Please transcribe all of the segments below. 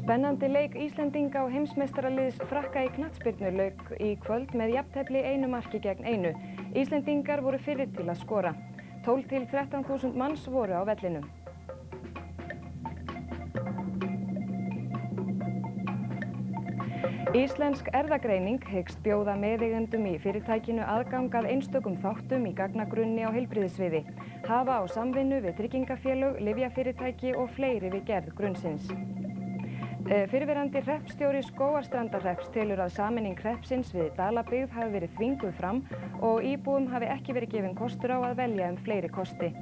Spennandi leik Íslendinga og heimsmeistaraliðs Frakka í knattspyrnu lauk í kvöld með jafntefli 1 marki gegn 1. Íslendingar voru fyrri til að skora. 12 til 13.000 manns voru á vellinum. Íslensk erfðagreining hyggst bjóða meðeigendum í fyrirtækinu aðgang að einstökum þáttum í gagnagrunni á heilbrigðissviði. Hafa á samvinnu við tryggingafélög, lyfjafyrirtæki og fleiri við gerð grunnsins. Fyrrverandi hreppstjóri Skógarstrandarhrepps telur að sameining hreppsins við Dalabyggð hafi verið þvinguð fram og íbúum hafi ekki verið gefinn kostur á að velja fleiri kosti.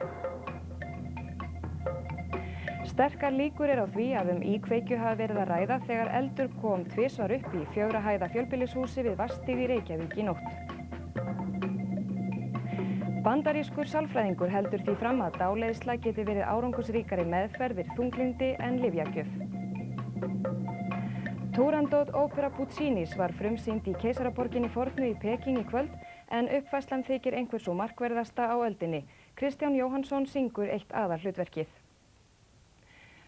Sterkar líkur á því að íkveikju hafi verið að ræða þegar eldur kom tvisvar upp í 4 hæða fjölbýlishúsi við Vatnsstíg í Reykjavík í nótt. Bandarískur sálfræðingur heldur því fram að dáleiðsla geti verið árangursríkari meðferð við þunglyndi en lyfjagjöf. Turandot ópera Puccinis var frumsýnd í keisaraborginni fornu í Peking í kvöld en uppfærslan þykir einhver sú markverðasta á öldinni. Kristján Jóhannsson syngur eitt aðalhlutverkið.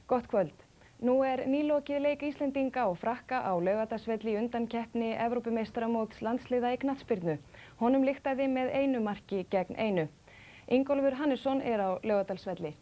Gott kvöld. Nú nýlokið leik Íslendinga og Frakka á Laugardalsvelli í undankeppni Evrópumeistaramóts landsliða í knattspyrnu. Honum lyktaði með 1 marki gegn 1. Ingólfur Hannesson á Laugardalsvelli.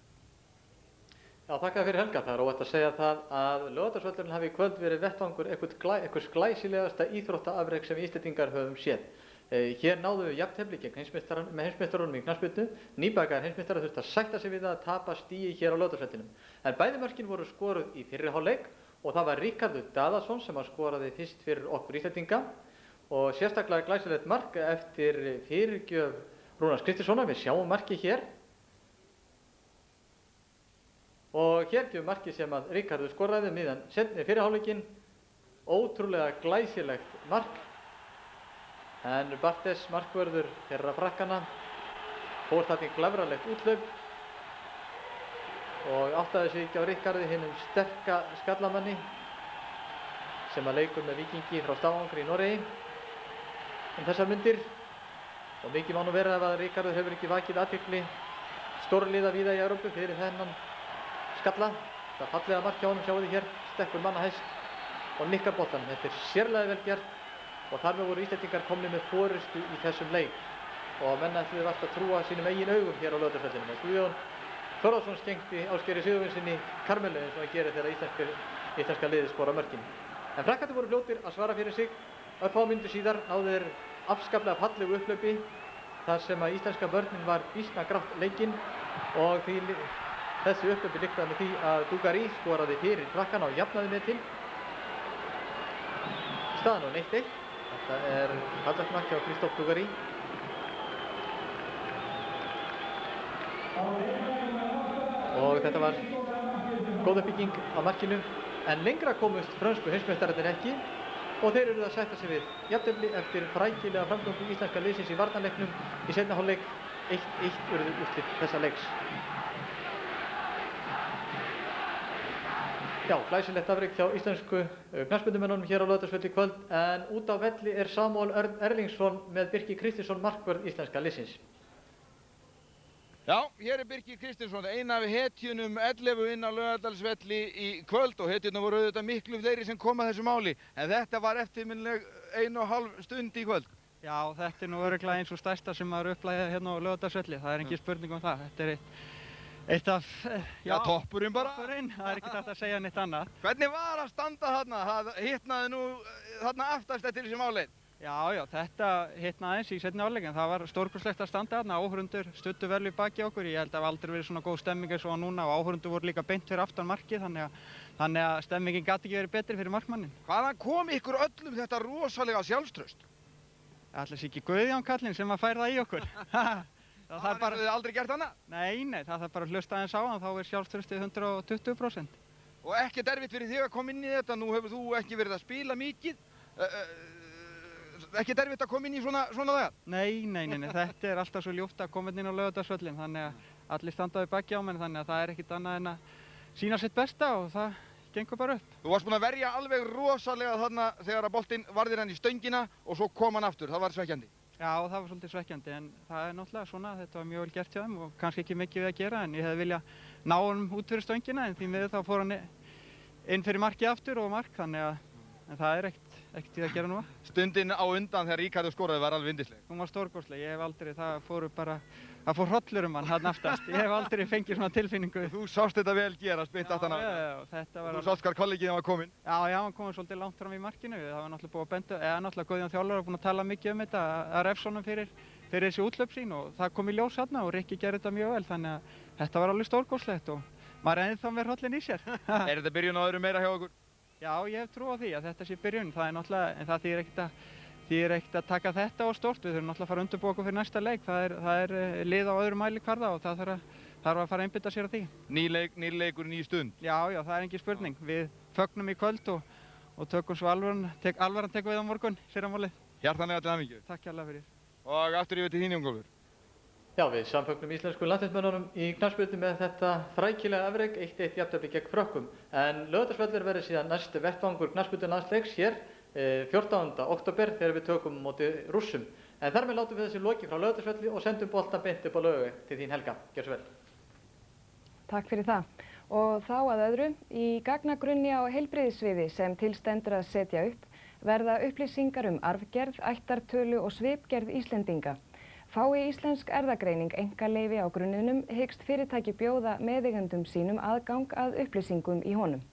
Já, þakka fyrir Helga. Það óhætt að segja það að Laugardalsvöllurinn hafi í kvöld verið vettvangur einhvers glæsilegasta íþróttaafrek sem Íslendingar höfum séð. Hér náðum við jafntefli gegn heimsmeistarunum í knattspyrnu. Nýbakaðir heimsmeistarar þurftu að sætta sig við að tapa stigi hér á Laugardalsvellinum. En bæði mörkin voru skoruð í fyrri hálfleik og það var Ríkharður Daðason sem skoraði fyrst fyrir okkur Íslendinga og sérstaklega glæsilegt mark eftir fyrirgjöf Rúnars Kristinssonar. Við sjáum markið hér. Og hér gefur markið sem að Ríkharður skoraði miðan fyrri hálfleikin. Ótrúlega glæsilegt mark. En Bartes, markvörður þeirra Frakkanna, fór þarna í glæfralegt úthlaup og áttaði sig ekki á Ríkharði, hinum sterka skallamanni sem leikur með Víkingi frá Stavanger í Noregi þessar mundir. Og mikið má nú vera ef að Ríkharður hefur ekki vakið athygli stórliða víða í Evrópu fyrir þennan skalla. Það fallega mark hjá honum, sjáu þið hér, stekkur manna hæst og nikkar boltann. Þetta sérlega vel gert. Og þar með voru Íslendingar komnir með forystu í þessum leik og menn ætluðu vart að trúa sínum eigin augum hér á Laugardalsvellinum. Guðjón Þórðarson skengti Ásgeiri Sigurvinssyni Karmelu eins og hann gerir þegar íslenska liðið skora mörkin. En Frakkarnir voru fljótir að svara fyrir sig. Örfáum mínútum síðar náðu þeir afskaplega fallegu upplaupi þar sem að íslenska vörnin var býsna grátt leikinn og þessi upplaupi lyktaði með því að Dugarry skoraði fyrir Frakkana og jafnaði með til. Staðan var 1-1. Þetta fallegt mark hjá Kristóf Dugarry. Og þetta var góð uppbygging á markinu, en lengra komust frönsku heimsmeistararnir ekki og þeir eruðu að sætta sig við jafntefli eftir frækilega framgöngu íslenska liðsins í varnarleiknum. Í seinni hálfleik 1-1 urðu úrslit þessa leiks. Já, glæsilegt afrek hjá íslensku knattspyrnumönnunum hér á Laugardalsvelli í kvöld, en út á velli Samúel Örn Erlingsson með Birki Kristinsson markvörð íslenska liðsins. Já, hér Birkir Kristinsson, ein af hetjunum 11 inn á Laugardalsvelli í kvöld og hetjunum voru auðvitað miklu fleiri sem kom að þessu máli, en þetta var eftirminnileg 1,5 stund í kvöld. Já, þetta nú örugglega eins og stærsta sem maður upplæði hérna á Laugardalsvelli, það engin spurning um það. Þetta eitt af, já, toppurinn bara. Toppurinn, það ekki hægt að segja neitt annað. Hvernig var að standa þarna? Það hitnaði nú þarna aftast eftir þessi máli. Já, þetta hitnaði eins í seinni hálfleik, en það var stórkostlegt að standa þarna. Áhorfendur studdu vel í baki okkur. Ég held að það hafi aldrei verið svona góð stemming eins og núna og áhorfendur voru líka beint fyrir aftan markið, þannig að stemmingin gat ekki verið betri fyrir markmanninn. Hvaðan kom ykkur öllum þetta rosalega sjálfstraust? Ætli sé ekki Guðjón kallinn sem að færa það í okkur. Það hefur þið aldrei gert annað? Nei, það þarf bara að hlusta aðeins á hann, þá sjálfstraustið 120%. Og ekkert erfitt fyrir þig að koma inn í þetta, nú hefur þú ekki verið að spila mikið. Ekkert erfitt að koma inn í svona dagar? Nei, þetta alltaf svo ljúft að koma inn á Laugardalsvöllinn, þannig að allir standaði baki á menn, þannig að það ekkert annað en að sýna sitt besta og það gengur bara upp. Þú varst búinn að verja alveg rosalega þarna þegar að boltinn varðir hann í stöngina og svo kom hann aftur, það var svekkjandi. Já, það var svolítið svekkjandi, en það náttúrulega svona, þetta var mjög vel gert hjá þeim og kannski ekki mikið við að gera, en ég hefði viljað ná honum út fyrir stöngina, en því miður þá fór hann inn fyrir markið aftur og mark, þannig að en það er ekkert í að gera núna. Stundin á undan þegar Ríkharður skoraði var alveg yndisleg. Hún var stórkostleg, ég hef aldrei, það fór hrollur um hann þarna aftast. Ég hef aldrei fengið svona tilfinningu. Þú sást þetta vel gerast beint aftan á. Já, þetta var Þú sást hvar kollegiðin var kominn. Já, hann kom svolítið langt fram í markinu. Það var náttúrulega búið að benda, náttúrulega Guðjón þjálfari var búinn að tala mikið um þetta, að refsa honum fyrir þessi útlöp sín og það kom í ljós þarna og Rikki gerði þetta mjög vel, þannig að þetta var alveg stórkostlegt og maður er ennþá með hrollinn í sér. Er þetta byrjun á öðru meira hjá okkur? Já, ég hef trú á því að þetta sé byrjun. Það er náttúrulega, en það þýðir ekkert að taka þetta á stórt. Við þurfum náttúrulega að fara að undirbúa okkur fyrir næsta leik. Það er lið á öðru mælikvarða og það þarf að fara að einbeita sér að því. Nýr leikur, ný stund. Já, það er engin spurning. Við fögnum í kvöld og tökum svo alvaran tekur við á morgun, fyrramálið. Hjartanlega til hamingju. Takk hérlega fyrir. Og aftur yfir til þín, Jón Ólafur. Já, við samfögnum íslensku landsliðsmönnunum í knattspyrnu með þetta frækilega afrek 1-1 jafntefli gegn Frökkum. En Laugardalsvöllur verður síðan næsti vettvangur knattspyrnulandsleiks hér 14. október þegar við tökum móti Rússum. En þar með látum við þessi loki frá Laugardalsvelli og sendum boltan beint upp á Laugaveg til þín Helga. Gjörðu svo vel. Takk fyrir það. Og þá að öðru, í gagnagrunni á heilbrigðissviði sem til stendur að setja upp verða upplýsingar arfgerð, ættartölu og svipgerð Íslendinga. Fái Íslensk erfðagreining einkaleyfi á grunninum hyggst fyrirtæki bjóða meðeigendum sínum aðgang að upplýsingum í honum.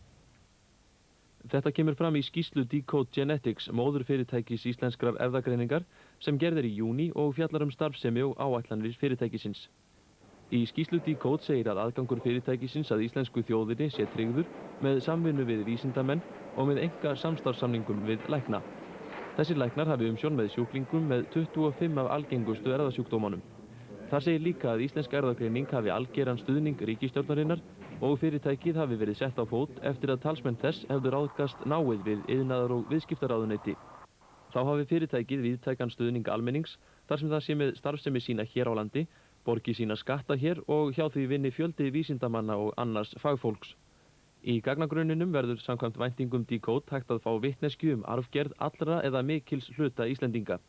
Þetta kemur fram í skýrslu Decode Genetics, móðurfyrirtækis Íslenskrar erfðagreiningar, sem gerð í júní og fjallar starfsemi og áætlanir fyrirtækisins. Í skýrslu Decode segir að aðgangur fyrirtækisins að íslensku þjóðinni sé tryggður með samvinnu við vísindamenn og með enga samstarfssamningum við lækna. Þessir læknar hafi umsjón með sjúklingum með 25 af algengustu erfðasjúkdómanum. Þar segir líka að Íslensk erfðagreining hafi algeran stuðning ríkisstjórnarinnar og fyrirtækið hafi verið sett á fót eftir að talsmenn þess hefðu ráðgast náið við iðnaðar- og viðskiptaráðuneyti. Þá hafi fyrirtækið víðtækan stuðning almennings þar sem það sé með starfsemi sína hér á landi, borgi sína skatta hér og hjá því vinni fjöldi vísindamanna og annars fagfólks. Í gagnagrunninum verður samkvæmt væntingum Decode hægt að fá vitneskju arfgerð allra eða mikils hluta Íslendinga.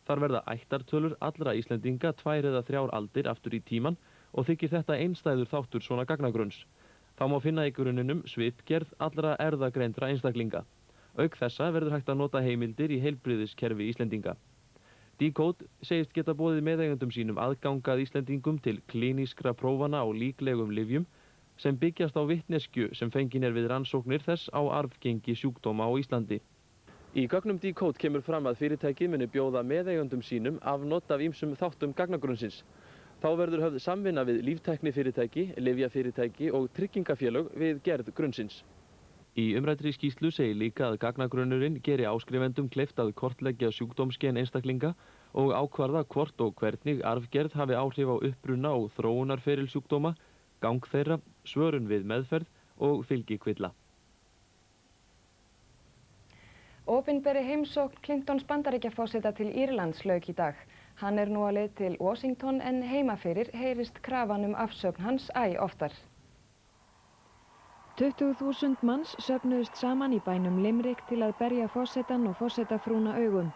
Þar verða ættartölur allra Íslendinga 2 eða 3 aldir aftur í tíman og þykir þetta einstæður þáttur svona gagnagrunns. Þá má finna í grunninum svipgerð allra erfðagreindra einstaklinga. Auk þessa verður hægt að nota heimildir í heilbrigðiskerfi Íslendinga. Decode segist geta boðið meðeigendum sínum aðgangað Íslendingum til klínískra prófana á líklegum lyfjum sem byggjast á vitneskju sem fengin við rannsóknir þess á arfgengi sjúkdóma á Íslandi. Í gögnum Decode kemur fram að fyrirtækið muni bjóða meðeigendum sínum afnot af ýmsum þáttum gagnagrunnsins. Þá verður höfð samvinna við líftæknifyrirtæki, lyfjafyrirtæki og tryggingafélög við gerð grunnsins. Í umræddri skýrslu segir líka að gagnagrunnurinn geri áskrifendum kleift að kortleggja sjúkdómsgen einstaklinga og ákvarða hvort og hvernig arfgerð hafi áhrif á uppruna og þróunarferil sjúkdóma, gang þeirra, svörun við meðferð og fylgikvilla. Opinberi heimsókn Clintons Bandaríkjaforseta til Írlands lauk í dag. Hann er nú á leið til Washington en heima fyrir heyrist krafan afsögn hans æ oftar. 20.000 manns söfnuðust saman í bænum Limerick til að berja forsetann og forsetafrúna augum.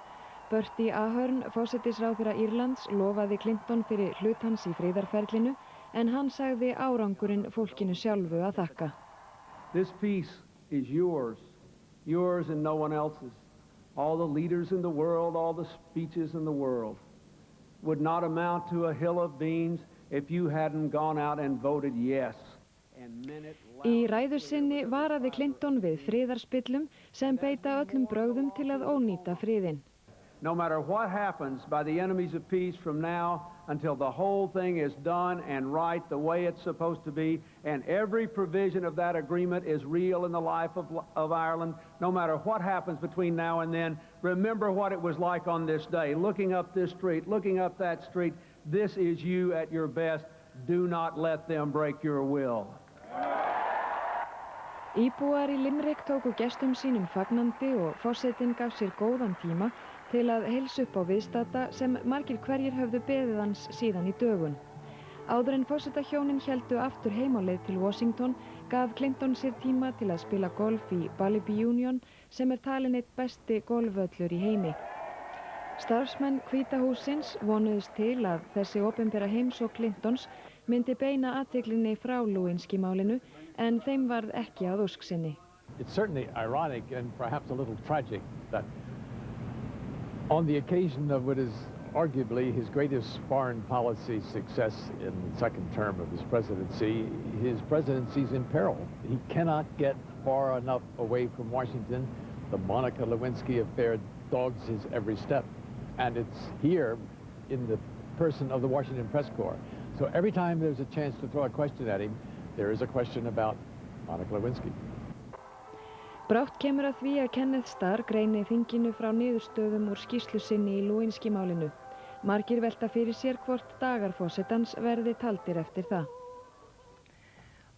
Bertie Ahern, forsetisráðherra Írlands, lofaði Clinton fyrir hlut hans í friðarferlinu en hann sagði árangurinn fólkinu sjálfu að þakka. This peace is yours and no one else's. All the leaders in the world, all the speeches in the world would not amount to a hill of beans if you hadn't gone out and voted yes. Í ræðu sinni varaði Clinton við friðarspillum sem beita öllum brögðum til að ónýta friðinn. No matter what happens by the enemies of peace from now until the whole thing is done and right the way it's supposed to be, and every provision of that agreement is real in the life of Ireland, no matter what happens between now and then, remember what it was like on this day, looking up this street, looking up that street. This is you at your best. Do not let them break your will. Íbúar í Limerick tóku gestum sínum fagnandi og forsetinn gaf sér góðan tíma til að heilsa upp á viðstadda sem margir hverjir höfðu beðið hans síðan í dögun. Áður en forsetahjónin héldu aftur heim á leið til Washington gaf Clinton sér tíma til að spila golf í Balibi Union sem talin einn besti golfvöllur í heimi. Starfsmenn Hvíta hússins vonuðust til að þessi opinbera heimsókn Clintons myndi beina athyglinni frá Lewinsky málinu en þeim varð ekki að ósk sinni. It's certainly ironic and perhaps a little tragic that on the occasion of what is arguably his greatest foreign policy success in the second term of his presidency is in peril. He cannot get far enough away from Washington. The Monica Lewinsky affair dogs his every step. And it's here in the person of the Washington Press Corps. So every time there's a chance to throw a question at him, there is a question about Monica Lewinsky. Brátt kemur að því að Kenneth Starr greini þinginu frá niðurstöðum úr skýrslu sinni í Lewinsky-málinu. Margir velta fyrir sér hvort dagar forsetans verði taldir eftir það.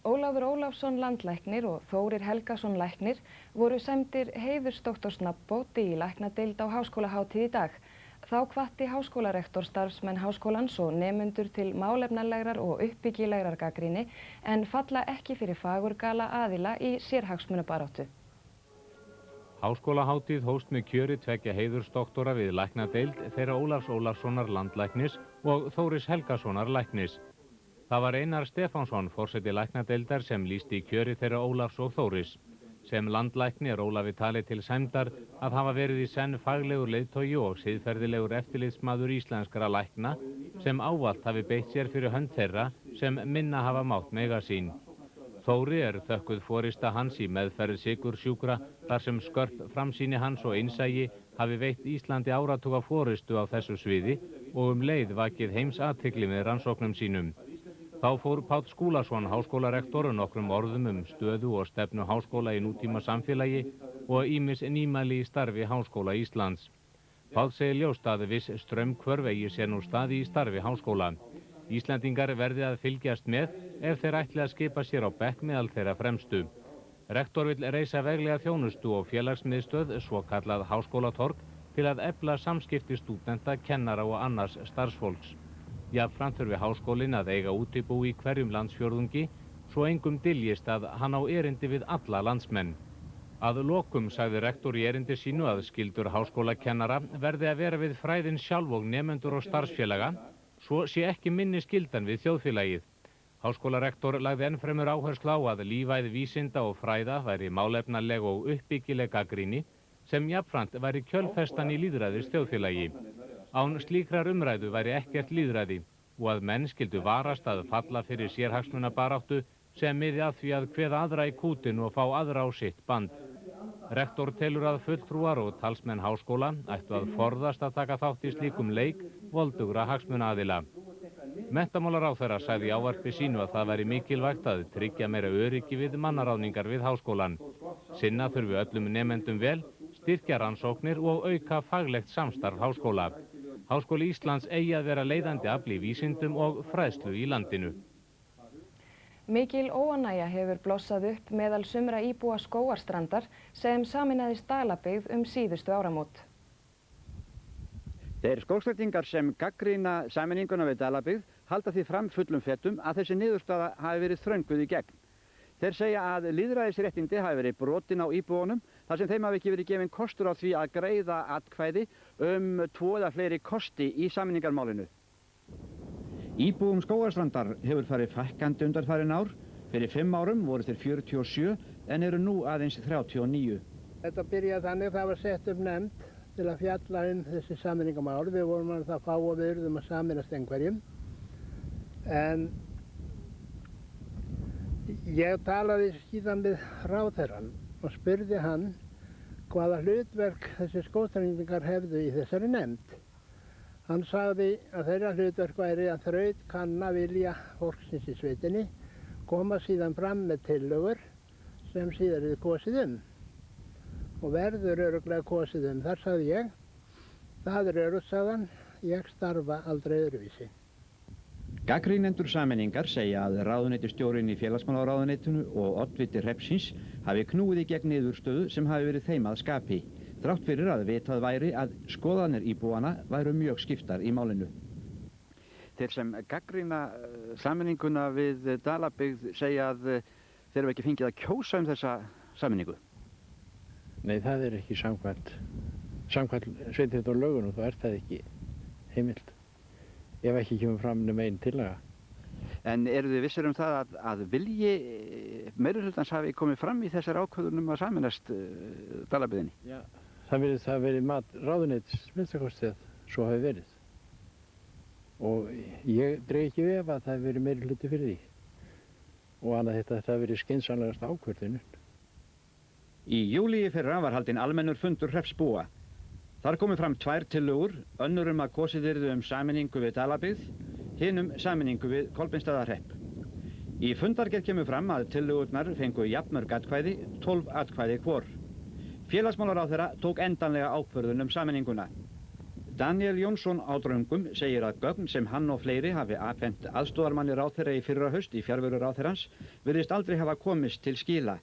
Ólafur Ólafsson landlæknir og Þórir Helgason læknir voru sæmdir heiðursdoktorsnafnbót í læknadeild á háskólahátíð í dag. Þá hvatti háskólarektor starfsmenn háskólans og nemendur til málefnalegrar og uppbyggilegrar gagnrýni en falla ekki fyrir fagurgala aðila í sérhagsmunabaráttu. Háskólahátíð hófst með kjöri tveggja heiðursdoktora við læknadeild þeirra Ólafs Ólafssonar landlæknis og Þóris Helgasonar læknis. Það var Einar Stefánsson, forseti læknadeildar, sem lýsti í kjöri þeirra Ólafs og Þóris. Sem landlækni Ólafi talið til sæmdar að hafa verið í senn faglegur leiðtogi og siðferðilegur eftirlitsmaður íslenskra lækna sem ávallt hafi beitt sér fyrir hönd þeirra sem minna hafa mátt mega sín. Þóri þökkuð forysta hans í meðferð sykursjúkra þar sem skörp framsýni hans og innsæi hafi veitt Íslandi áratuga forystu á þessu sviði og leið vakið heimsathygli með rannsóknum sínum. Þá fór Páll Skúlason, háskólarektor, nokkrum orðum stöðu og stefnu háskóla í nútíma samfélagi og ýmis nýmæli í starfi Háskóla Íslands. Páll segir ljóst að viss straumhvörf eigi sér nú stað í starfi háskóla. Íslendingar verði að fylgjast með ef þeir ætli að skipa sér á bekk meðal þeirra fremstu. Rektor vill reisa veglega þjónustu og félagsmiðstöð, svokallað háskólatorg, til að efla samskipti stúdenta, kennara og annars starfsfólks. Jafnframt þurfi háskólinn að eiga útibú í hverjum landsfjórðungi svo engum dyljist að hann á erindi við alla landsmenn. Að lokum sagði rektor í erindi sínu að skyldur háskólakennara verði að vera við fræðin sjálf og nemendur og starfsfélaga, svo sé ekki minni skyldan við þjóðfélagið. Háskólarektor lagði ennfremur áherslu á að lífæði vísinda og fræða væri málefnaleg og uppbyggileg gagnrýni sem jafnframt væri kjölfestan í lýðræðis þjóðfélagi. Án slíkrar umræðu væri ekkert lýðræði og að menn skyldu varast að falla fyrir sérhagsmunabaráttu sem miði að því að kveða aðra í kútinn og fá aðra á sitt band. Rektor telur að fulltrúar og talsmenn háskóla ættu að forðast að taka þátt í slíkum leik voldugra hagsmunaaðila. Menntamálaráðherra sagði í ávarpi sínu að það væri mikilvægt að tryggja meira öryggi við mannaráðningar við háskólan. Sinna þurfi öllum nemendum vel, styrkja rannsóknir og auka faglegt samstarf háskóla. Háskóli Íslands eigi að vera leiðandi afl í vísindum og fræðslu í landinu. Mikil óánægja hefur blossað upp meðal sumra íbúa Skógarstrandar sem sameinaðist Dalabyggð síðustu áramót. Þeir skógstrandingar sem gagnrýna sameininguna við Dalabyggð halda því fram fullum fetum að þessi niðurstaða hafi verið þrönguð í gegn. Þeir segja að lýðræðisréttindi hafi verið brotin á íbúunum þar sem þeim hafi ekki verið gefinn kostur á því að greiða atkvæði 2 eða fleiri kosti í sameiningarmálinu. Íbúum Skógarstrandar hefur farið fækkandi undanfarin ár. Fyrir 5 árum voru þeir 47 en eru nú aðeins 39. Þetta byrjaði þannig, það var sett nefnd til að fjalla þessi sameiningarmál. Við vorum að það fá og við urðum að sameinast einhverjum. En ég talaði síðan við ráðherrann og spurði hann hvaða hlutverk þessi skógstrandingar hefðu í þessari nefnd. Hann sagði að þeirra hlutverk væri að þrautkanna vilja fólksins í sveitinni, koma síðan fram með tillögur sem síðan er kosið og verður örugglega kosið Þar sagði ég, það örugt, sagði hann, ég starfa aldrei öðruvísi. Gagnrýnendur sameiningar segja að ráðuneytisstjórinn í félagsmálaráðuneytinu og oddviti hreppsins hafi knúið í gegn niðurstöðu sem hafi verið þeim að skapi, þrátt fyrir að vitað væri að skoðanir íbúana væru mjög skiptar í málinu. Þeir sem gagnrýna sameininguna við Dalabyggð segja að þeir hafa ekki fengið að kjósa þessa sameiningu. Nei, það er ekki samkvæmt sveitarstjórnarlögunum, þá það ekki heimilt. Ef ekki kemur fram nema ein tillaga. En eru þið vissir það að vilji meirihlutans hafi komið fram í þessari ákvörðun að sameinast Dalabyggðinni? Já, það virðist hafa verið mat ráðuneytis minnstakosti að svo hafi verið. Og ég dreg ekki við að það hafi verið meirihluti fyrir því. Og annað þetta hafi verið skynsamlegasta ákvörðunin. Í júlí í fyrra var haldinn almennur fundur hreppsbúa. Þar komu fram 2 tillögur, önnur að kosið yrði sameiningu við Dalabyggð, hin sameiningu við Kolbeinsstaðahrepp. Í fundargerð kemur fram að tillögurnar fengu jafnmörg atkvæði, 12 atkvæði hvor. Félagsmálaráðherra tók endanlega ákvörðun sameininguna. Daniel Jónsson á Dröngum segir að gögn sem hann og fleiri hafi afhent aðstoðarmanni ráðherra í fyrrahaust í fjarveru ráðherrans virðist aldrei hafa komist til skila.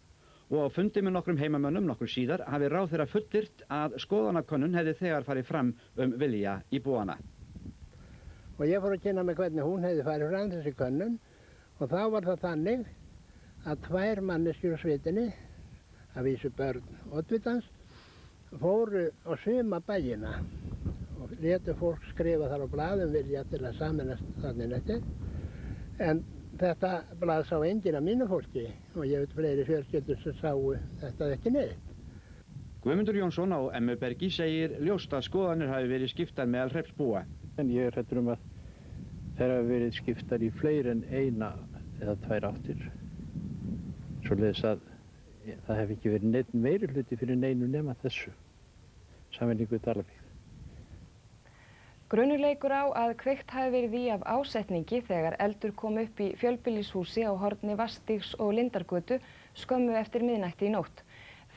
Og á fundi með nokkrum heimamönnum nokkur síðar hafi ráðherra fullyrt að skoðanakönnun hefði þegar farið fram vilja íbúanna. Og ég fór að kynna mig hvernig hún hefði farið fram þessi könnun og þá var það þannig að 2 manneskjur á sveitinni, að vísu börn oddvitans, fóru á suma bæina og létu fólk skrifa þar á blaðum vilja til að sameinast þannig eftir. En þetta blað sá enginn af mínu fólki og ég veit fleiri fjölskyldur sem sáu þetta ekki neitt. Guðmundur Jónsson á Emmubergi segir ljóst að skoðanir hafi verið skiptar meðal hreppsbúa. En ég hræddur að þeir hafi verið skiptar í fleiri en 1 eða 2 áttir. Svoleiðis að það hef ekki verið neinn meirihluti fyrir neinu nema þessu. Sameiningu við Dalabyggð. Grunur leikur á að kveikt hafi verið í af ásetningi þegar eldur kom upp í fjölbýlishúsi á horni Vatnsstígs og Lindargötu skömmu eftir miðnætti í nótt.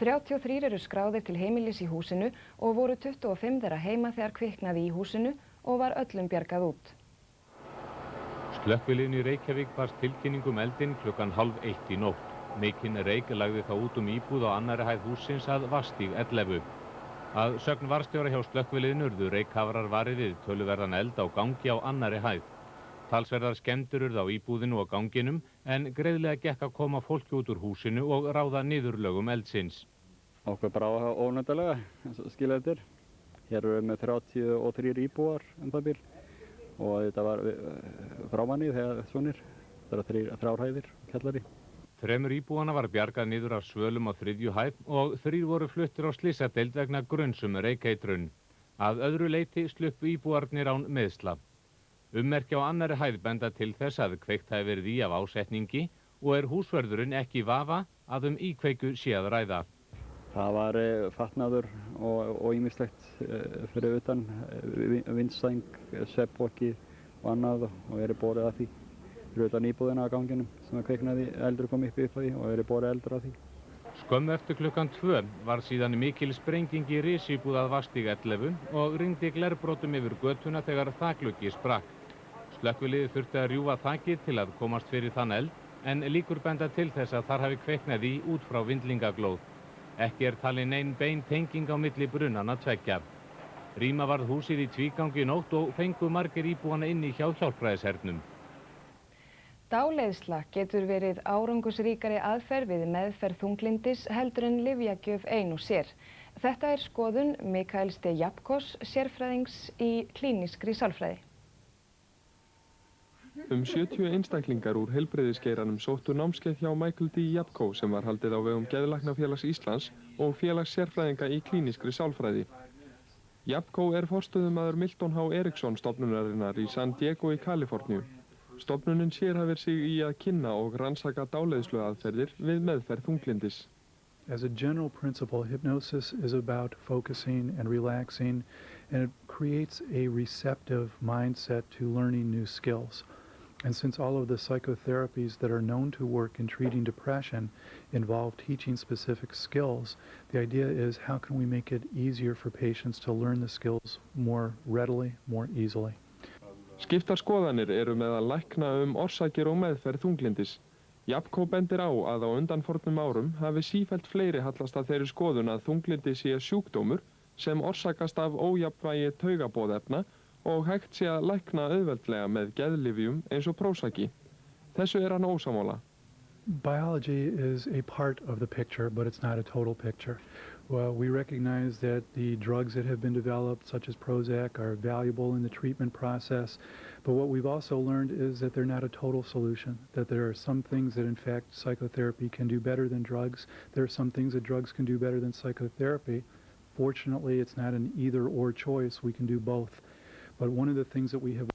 33 eru skráðir til heimilis í húsinu og voru 25 þeirra heima þegar kviknaði í húsinu og var öllum bjargað út. Slökkviliðinu í Reykjavík barst tilkynning eldinn klukkan 12:30 í nótt. Mikinn reyk lagði þá út íbúð á annarri hæð hússins að Vatnsstíg 11. Að sögn varðstjóra hjá slökkviliðinu urðu reykkafarar varið við töluverðan eld á gangi á annarri hæð. Talsverðar skemmdir urðu á íbúðinu og ganginum en greiðlega gekk að koma fólki út úr húsinu og ráða niðurlögum eldsins. Okkur brá ónættilega, eins og skilja eftir. Hér eru við með 33 íbúar það bil og þetta var frámanni þegar svonir. Það eru 3 hæðir og kjallari. 3 íbúanna var bjargað niður af svölum á 3. hæð og 3 voru fluttir á slysadeild vegna gruns reykeitrun. Að öðru leyti sluppu íbúarnir án meiðsla. Ummerki á annarri hæð benda til þess að kveikt hafi verið í af ásetningi og húsvörðurinn ekki í vafa að íkveikju sé að ræða. Það var fatnaður og ýmislegt fyrir utan, vindsæng, svefnpoki og annað og borið að því. Fyrir utan íbúðina á ganginum sem kviknaði eldur kom upp því og borið eldur að því. Skömmu eftir klukkan 2 var síðan mikil sprenging í risíbúð að Vatnsstíg 11 og rigndi glerbrotum yfir götuna þegar þakgluggi sprakk. Slökkviliðið þurfti að rjúfa þakið til að komast fyrir þann eld en líkur benda til þess að þar hafi kviknað í út frá vindlingaglóð. Ekki talin nein bein tenging á milli brunanna tveggja. Rýma varð húsið í tvígangi í nótt og fengu margir íbúana inni hjá hjálpræðishernum. Dáleiðsla getur verið árangusríkari aðferð við meðferð þunglyndis heldur en lyfjagjöf ein og sér. Þetta skoðun Mikaels D. Japkos, sérfræðings í klínískri sálfræði. 70 einstaklingar úr heilbrigðisgeiranum sóttu námskeið hjá Michael D. Japko sem var haldið á vegum Geðlæknafélags Íslands og félags sérfræðinga í klínískri sálfræði. Japko forstöðumaður Milton H. Eriksson stofnunarinnar í San Diego í Kaliforníu. Stofnunin sérhæfir sig í að kynna og rannsaka dáleiðsluaðferðir við meðferð þunglyndis. As a general principle, hypnosis is about focusing and relaxing, and it creates a receptive mindset to learning new skills. And since all of the psychotherapies that are known to work in treating depression involve teaching specific skills, the idea is how can we make it easier for patients to learn the skills more readily, more easily. Skiptar skoðanir eru meðal lækna orsakir og meðferð þunglyndis. Japko bendir á að á undanförnum árum hafi sífellt fleiri hallast að þeirri skoðun að þunglyndi sé sjúkdómur sem orsakast af ójafnvægi taugaboðefna og hægt sé að lækna auðveldlega með geðlyfjum eins og Prozac. Þessu hann ósammála. Biology is a part of the picture, but it's not a total picture. Well, we recognize that the drugs that have been developed, such as Prozac, are valuable in the treatment process. But what we've also learned is that they're not a total solution, that there are some things that, in fact, psychotherapy can do better than drugs. There are some things that drugs can do better than psychotherapy. Fortunately, it's not an either-or choice. We can do both. But one of the things that we have